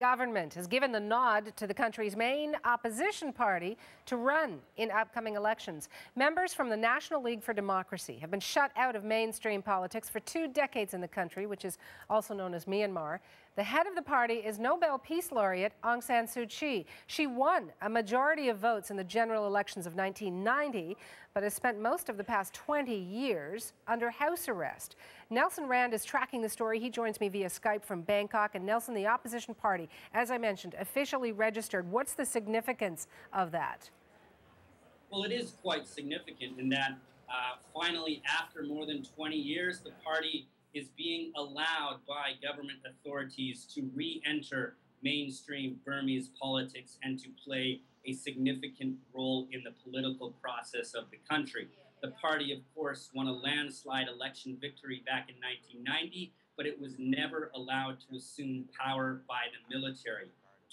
Government has given the nod to the country's main opposition party to run in upcoming elections. Members from the National League for Democracy have been shut out of mainstream politics for 2 decades in the country, which is also known as Myanmar. The head of the party is Nobel Peace Laureate Aung San Suu Kyi. She won a majority of votes in the general elections of 1990, but has spent most of the past 20 years under house arrest. Nelson Rand is tracking the story. He joins me via Skype from Bangkok. And Nelson, the opposition party, as I mentioned, officially registered. What's the significance of that? Well, it is quite significant in that finally, after more than 20 years, the party is being allowed by government authorities to re-enter mainstream Burmese politics and to play a significant role in the political process of the country. The party, of course, won a landslide election victory back in 1990, but it was never allowed to assume power by the military.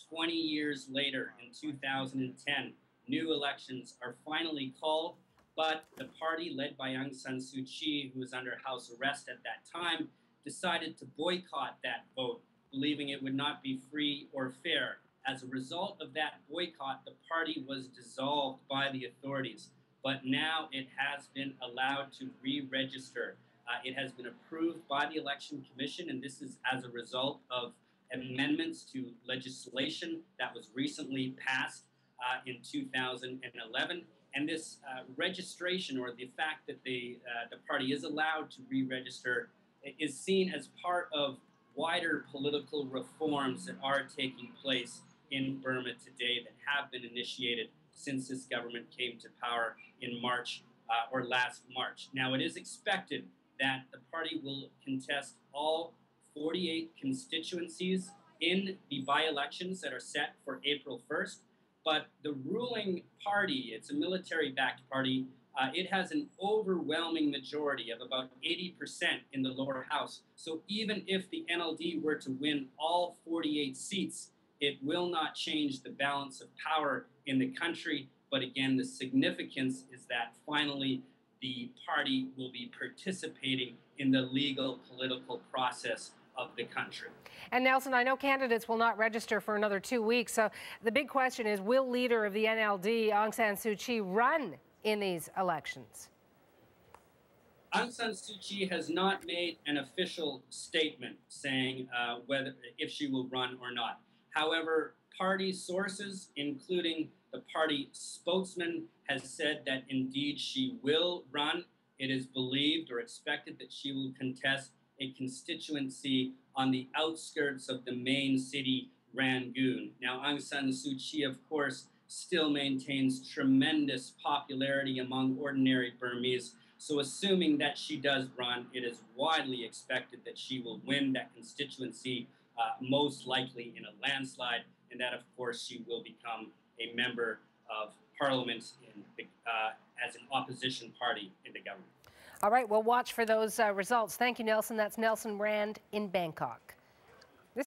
20 years later, in 2010, new elections are finally called, but the party led by Aung San Suu Kyi, who was under house arrest at that time, decided to boycott that vote, believing it would not be free or fair. As a result of that boycott, the party was dissolved by the authorities, but now it has been allowed to re-register. It has been approved by the Election Commission, and this is as a result of amendments to legislation that was recently passed in 2011. And this registration, or the fact that the party is allowed to re-register, is seen as part of wider political reforms that are taking place in Burma today that have been initiated since this government came to power in March or last March. Now, it is expected that the party will contest all 48 constituencies in the by-elections that are set for April 1st. But the ruling party, it's a military-backed party, it has an overwhelming majority of about 80% in the lower house. So even if the NLD were to win all 48 seats, it will not change the balance of power in the country. But again, the significance is that finally the party will be participating in the legal political process of the country. And Nelson, I know candidates will not register for another 2 weeks. So the big question is, will leader of the NLD, Aung San Suu Kyi, run in these elections? Aung San Suu Kyi has not made an official statement saying if she will run or not. However, party sources, including the party spokesman, has said that indeed she will run. It is believed or expected that she will contest a constituency on the outskirts of the main city, Rangoon. Now, Aung San Suu Kyi, of course, still maintains tremendous popularity among ordinary Burmese. So assuming that she does run, it is widely expected that she will win that constituency, most likely in a landslide, and that, of course, she will become a member of parliament as an opposition party in the government. All right, we'll watch for those results. Thank you, Nelson. That's Nelson Rand in Bangkok.